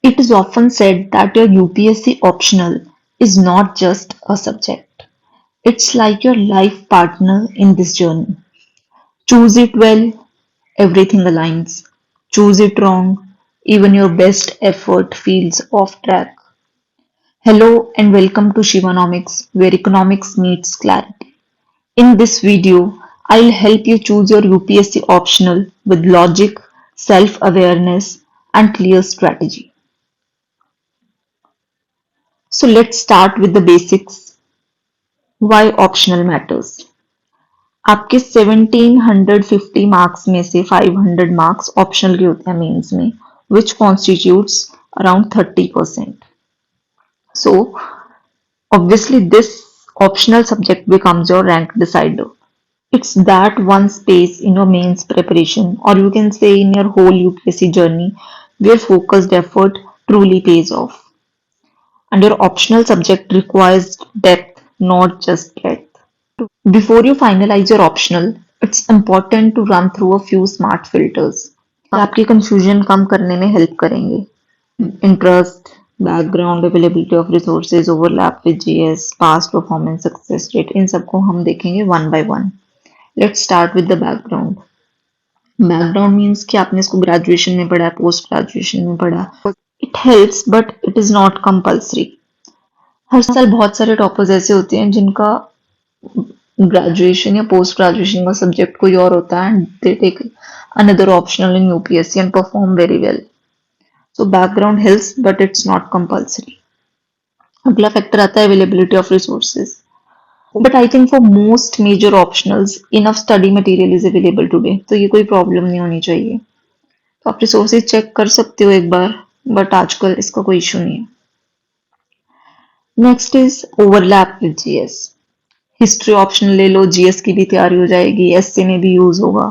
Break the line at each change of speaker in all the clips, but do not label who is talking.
It is often said that your UPSC optional is not just a subject. It's like your life partner in this journey. Choose it well, everything aligns. Choose it wrong, even your best effort feels off track. Hello and welcome to Shivanomics, where economics meets clarity. In this video, I'll help you choose your UPSC optional with logic, self-awareness, and clear strategy. So let's start with the basics. Why optional matters? आपके 1750 marks में से 500 marks optional के होते हैं mains में which constitutes around 30%. So obviously this optional subject becomes your rank decider. It's that one space in your mains preparation, or you can say in your whole UPSC journey, where focused effort truly pays off. And your optional subject requires depth, not just breadth. Before you finalize your optional, it's important to run through a few smart filters. आपकी confusion कम करने में help करेंगे. Interest, background, availability of resources, overlap with GS, past performance, success rate, इन सबको हम देखेंगे one by one. Let's start with the background. Background means कि आपने इसको graduation में पढ़ा है, post graduation में पढ़ा. It helps but it is not compulsory. हर साल बहुत सारे टॉपर्स ऐसे होते हैं जिनका ग्रेजुएशन या पोस्ट ग्रेजुएशन का सब्जेक्ट कोई और होता है and they take another optional in UPSC and perform very well. So background helps but it's not compulsory. अगला फैक्टर आता है availability of resources. But I think for most major optionals enough study material is available today, तो ये कोई problem नहीं होनी चाहिए. तो आप रिसोर्सेज चेक कर सकते हो एक बार, बट आजकल इसका कोई इशू नहीं है. Next is overlap with GS. History option ले लो, जीएस की भी तैयारी हो जाएगी, एसए में भी यूज होगा.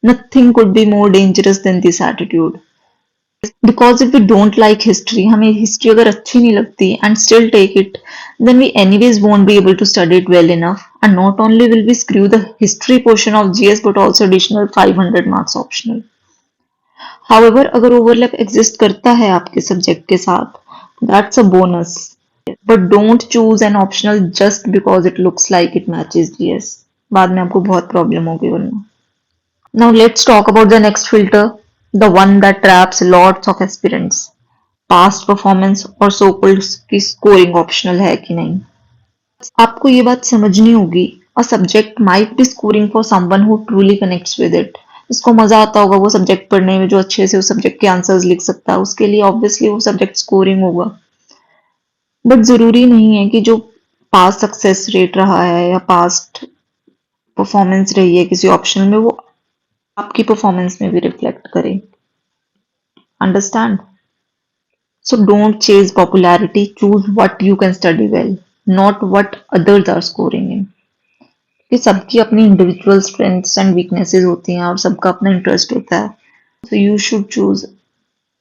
Nothing could be more dangerous than this attitude. Because if we don't like history, हमें हिस्ट्री अगर अच्छी नहीं लगती and still take it, then we anyways won't be able to study it well enough and not only will be screw the history portion of GS but also additional 500 marks optional. However अगर overlap exist करता है आपके subject के साथ, that's a bonus. But don't choose an optional just because it looks like it matches GS. बाद में आपको बहुत प्रॉब्लम होगी वरना. Now let's talk about the next filter, the one that traps lots of aspirants. Past performance और so-called की scoring optional है कि नहीं. आपको ये बात समझनी होगी. A subject might be scoring for someone who truly connects with it. इसको मजा आता होगा वो सब्जेक्ट पढ़ने में, जो अच्छे से उस सब्जेक्ट के आंसर्स लिख सकता है, उसके लिए ऑब्वियसली वो सब्जेक्ट स्कोरिंग होगा. बट जरूरी नहीं है कि जो पास्ट सक्सेस रेट रहा है या पास्ट परफॉर्मेंस रही है किसी ऑप्शन में, वो आपकी परफॉर्मेंस में भी रिफ्लेक्ट करे. Understand? So don't chase popularity, choose what you can study well, not what others are scoring in. कि सबकी अपनी इंडिविजुअल स्ट्रेंथ्स एंड वीकनेसेस होती हैं और सबका अपना इंटरेस्ट होता है. So you should choose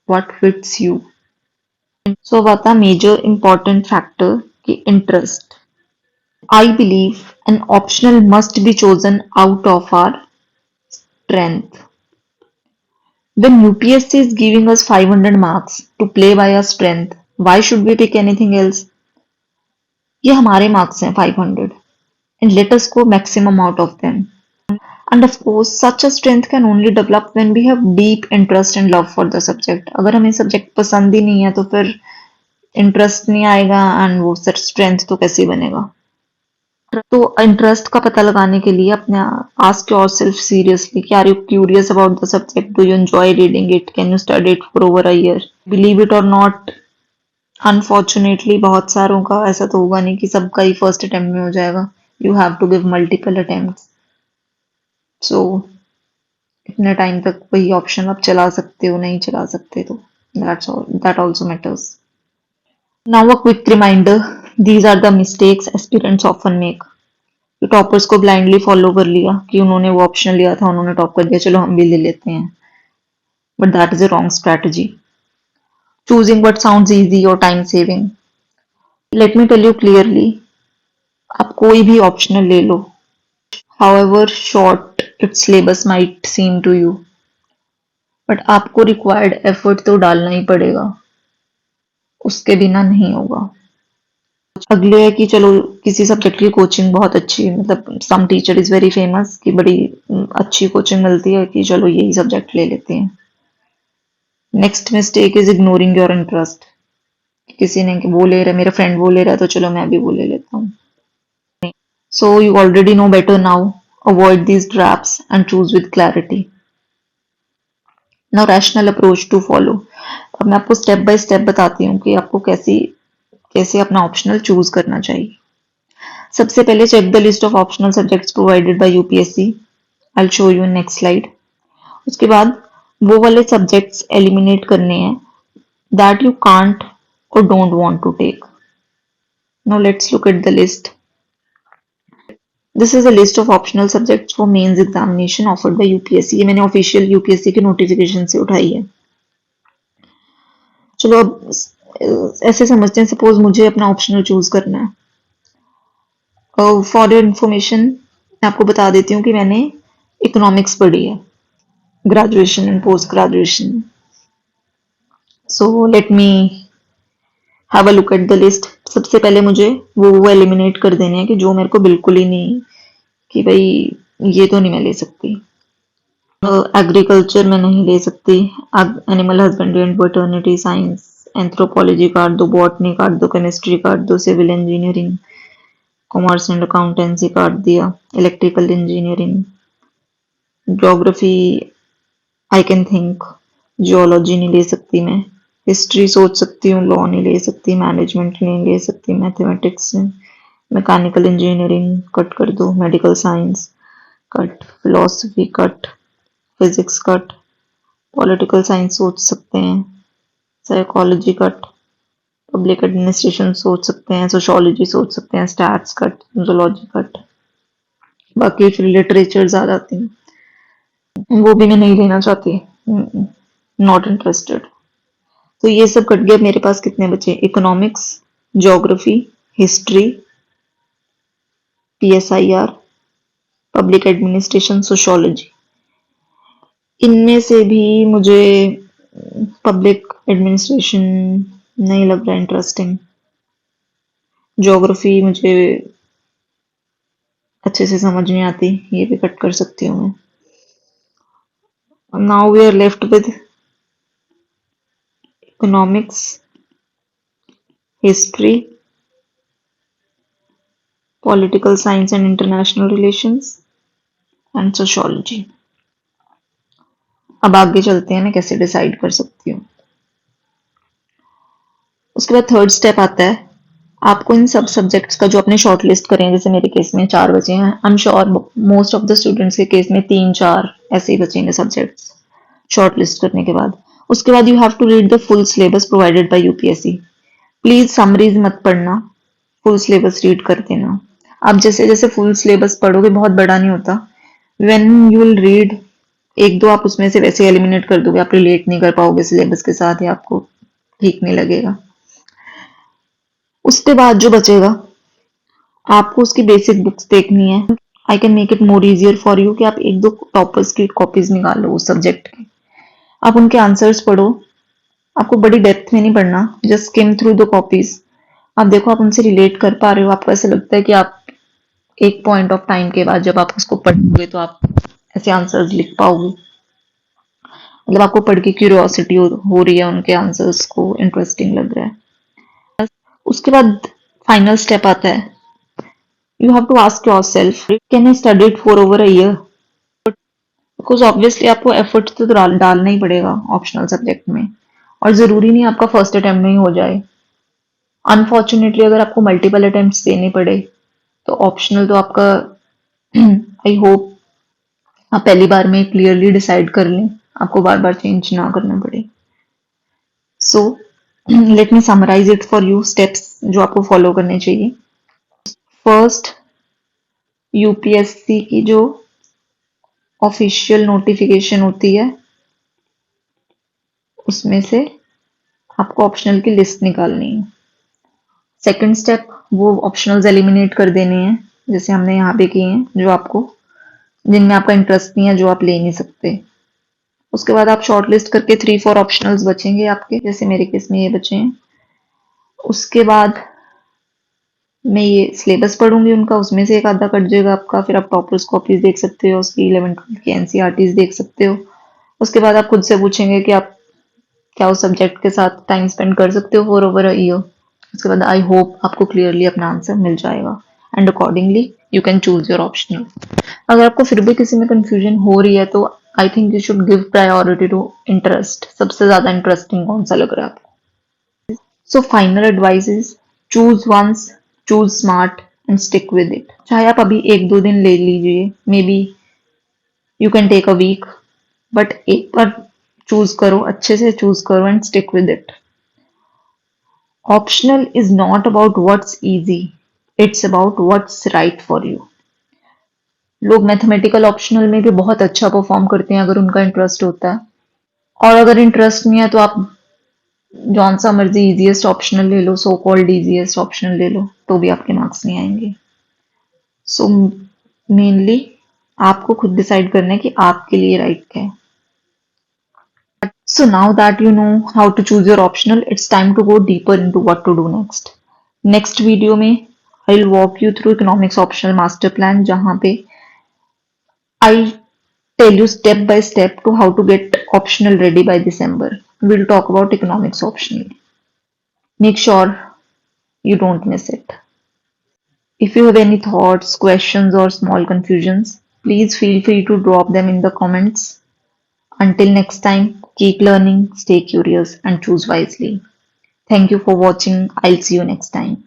what fits you. So अब आता है मेजर इंपॉर्टेंट फैक्टर की interest. I believe an optional must be chosen out of our strength. When UPSC is giving us 500 marks to play by our strength, why should we pick anything else? ये हमारे marks हैं 500 and let us go maximum out of them. And of course, such a strength can only develop when we have deep interest and love for the subject. अगर हमें subject पसंद ही नहीं है तो फिर interest नहीं आएगा and वो strength तो कैसे बनेगा. तो इंटरेस्ट का पता लगाने के लिए अपने आस्क योरसेल्फ सीरियसली कि are you curious about the subject, do you enjoy reading it, can you study it for over a year. Believe it और नॉट, अनफॉर्चुनेटली बहुत सारों का ऐसा तो होगा नहीं कि सबका ही फर्स्ट अटेम्प्ट में हो जाएगा. You have to give multiple attempts. So इतने टाइम तक वही ऑप्शन आप चला सकते हो, नहीं चला सकते तो that's all, that also matters. Now a quick reminder, these are the mistakes aspirants often make. तो टॉपर्स को ब्लाइंडली फॉलो कर लिया कि उन्होंने वो ऑप्शन लिया था, उन्होंने टॉप कर दिया, चलो हम भी ले लेते हैं. But that is a wrong strategy. Choosing what sounds easy और time saving. Let me tell you clearly, आप कोई भी ऑप्शनल ले लो, however short its syllabus might seem to you, but आपको रिक्वायर्ड एफर्ट तो डालना ही पड़ेगा. उसके बिना नहीं होगा। अगले है कि चलो किसी सब्जेक्ट की कोचिंग बहुत अच्छी है, मतलब some teacher is very famous कि बड़ी अच्छी कोचिंग मिलती है कि चलो यही सब्जेक्ट ले लेते हैं। Next mistake is ignoring your interest. किसी ने वो ले रहा है, मेरा फ्रेंड वो ले रहा है तो चलो मैं भी वो ले लेता हूँ। So you already know better now, avoid these traps and choose with clarity. Now rational approach to follow. अब मैं आपको स्टेप बाय स्टेप बताती हूँ कि आपको कैसे अपना ऑप्शनल चूज करना चाहिए। सबसे पहले check the list of optional subjects provided by UPSC. I will show you in next slide. उसके बाद वो वाले सब्जेक्ट्स एलिमिनेट करने हैं that you can't or don't want to take. Now let's look at the list. This is a list of optional subjects for mains examination offered by UPSC. ये मैंने official UPSC के notification से उठाई है। चलो अब ऐसे समझते हैं, सपोज मुझे अपना ऑप्शनल चूज करना है। फॉर योर इंफॉर्मेशन मैं आपको बता देती हूँ कि मैंने इकोनॉमिक्स पढ़ी है graduation and post graduation. So let me have a look at the list. सबसे पहले मुझे वो एलिमिनेट कर देने हैं कि जो मेरे को बिल्कुल ही नहीं, कि भाई ये तो नहीं मैं ले सकती। एग्रीकल्चर में नहीं ले सकती, animal husbandry and veterinary science, anthropology काट दो, बॉटनी काट दो, केमिस्ट्री काट दो, civil engineering, commerce and accountancy काट दिया, electrical engineering, geography I can think, geology नहीं ले सकती मैं, हिस्ट्री सोच सकती हूँ, लॉ नहीं ले सकती, मैनेजमेंट नहीं ले सकती, मैथमेटिक्स, मैकेनिकल इंजीनियरिंग कट कर दो, medical science cut, philosophy cut, physics cut, political science सोच सकते हैं, साइकोलॉजी कट, पब्लिक एडमिनिस्ट्रेशन सोच सकते हैं, सोशोलॉजी सोच सकते हैं, स्टैट्स कट, जूलॉजी कट। बाकी फिर लिटरेचर आ जाती हैं, वो भी मैं नहीं लेना चाहती, नॉट इंटरेस्टेड। तो ये सब कट गया। मेरे पास कितने बचे? Economics, geography, history, PSIR, public administration, sociology. इनमें से भी मुझे पब्लिक एडमिनिस्ट्रेशन नहीं लग रहा इंटरेस्टिंग। ज्योग्राफी मुझे अच्छे से समझ नहीं आती, ये भी कट कर सकती हूँ मैं। Now we are left with economics, history, political science and international relations and sociology. अब आगे चलते हैं, मैं कैसे डिसाइड कर सकती हूँ। उसके बाद थर्ड स्टेप आता है, आपको इन सब सब्जेक्ट्स का जो आपने शॉर्ट लिस्ट करें, जैसे मेरे केस में 4 बचे हैं, I am sure most of the students के केस में 3-4 ऐसे ही बचेंगे सब्जेक्ट्स शॉर्ट लिस्ट करने के बाद। उसके बाद you have to read the full syllabus provided by UPSC. Please summaries मत पढ़ना, फुल सिलेबस रीड कर देना। आप जैसे जैसे फुल सिलेबस पढ़ोगे, बहुत बड़ा नहीं होता, व्हेन यू विल रीड, एक दो आप उसमें से वैसे एलिमिनेट कर दोगे, आप रिलेट नहीं कर पाओगे सिलेबस के साथ, या आपको ठीक नहीं लगेगा। उसके बाद जो बचेगा, आपको उसकी बेसिक बुक्स देखनी है। I can make it more easier for you कि आप एक दो टॉपर्स की कॉपीज निकाल लो उस सब्जेक्ट की, आप उनके आंसर्स पढ़ो। आपको बड़ी डेप्थ में नहीं पढ़ना, just skim through the copies. आप देखो आप उनसे रिलेट कर पा रहे हो, आपको ऐसा लगता है कि आप एक पॉइंट ऑफ टाइम के बाद जब आप उसको पढ़ोगे तो आप ऐसे आंसर्स लिख पाओगे, मतलब आपको पढ़ के क्यूरियोसिटी हो रही है, उनके आंसर्स को इंटरेस्टिंग लग रहा है। उसके बाद फाइनल स्टेप आता है, you have to ask yourself, can I study it for over a year? Because obviously आपको एफर्ट तो डालना ही पड़ेगा ऑप्शनल सब्जेक्ट में, और जरूरी नहीं आपका फर्स्ट अटेम्प्ट में ही हो जाए। अनफॉर्चुनेटली अगर आपको मल्टीपल अटेम्प्ट्स देने पड़े तो ऑप्शनल तो आपका आई होप आप पहली बार में क्लियरली डिसाइड कर लें, आपको बार बार चेंज ना करना पड़े। So let me summarise it for you, steps जो आपको फॉलो करने चाहिए। फर्स्ट, यूपीएससी की जो ऑफिशियल नोटिफिकेशन होती है उसमें से आपको ऑप्शनल की लिस्ट निकालनी है। सेकंड स्टेप, वो ऑप्शनल्स एलिमिनेट कर देने हैं जैसे हमने यहाँ पे किए हैं, जो आपको, जिनमें आपका इंटरेस्ट नहीं है, जो आप ले नहीं सकते। उसके बाद आप शॉर्ट लिस्ट करके 3-4 ऑप्शनल्स बचेंगे आपके, जैसे मेरे केस में ये बचे हैं, उसके बाद मैं ये सिलेबस पढ़ूंगी उनका, उसमें से एक आधा कट जाएगा आपका, फिर आप टॉपर्स कॉपीज देख सकते हो, उसकी 11th-12th की एनसीईआरटीज देख सकते हो। उसके बाद आप खुद से पूछेंगे कि आप क्या उस सब्जेक्ट के साथ टाइम स्पेंड कर सकते हो फॉर ओवर अ ईयर। उसके बाद आई होप आपको क्लियरली अपना आंसर मिल जाएगा and accordingly you can choose your optional. अगर आपको फिर भी किसी में कंफ्यूजन हो रही है तो I think you should give priority to interest. सबसे ज्यादा इंटरेस्टिंग कौन सा लग रहा है आपको? So final advice is choose once, choose smart and stick with it. चाहे आप अभी एक दो दिन ले लीजिए, maybe you can take a week, but एक बार चूज करो, अच्छे से चूज करो and stick with it. Optional is not about what's easy, it's about what's right for you. लोग मैथमेटिकल ऑप्शनल में भी बहुत अच्छा परफॉर्म करते हैं अगर उनका इंटरेस्ट होता है, और अगर इंटरेस्ट नहीं है तो आप जौन सा मर्जी इजीएस्ट ऑप्शनल ले लो, सो कॉल्ड इजीएस्ट ऑप्शनल ले लो, तो भी आपके मार्क्स नहीं आएंगे। सो मेनली आपको खुद डिसाइड करना है कि आपके लिए राइट क्या है। So now that you know how to choose your optional, it's time to go deeper into what to do next. Next video में I'll walk you through economics optional master plan जहाँ पे I'll tell you step by step to how to get optional ready by December. We'll talk about economics optional. Make sure you don't miss it. If you have any thoughts, questions, or small confusions, please feel free to drop them in the comments. Until next time, keep learning, stay curious, and choose wisely. Thank you for watching. I'll see you next time.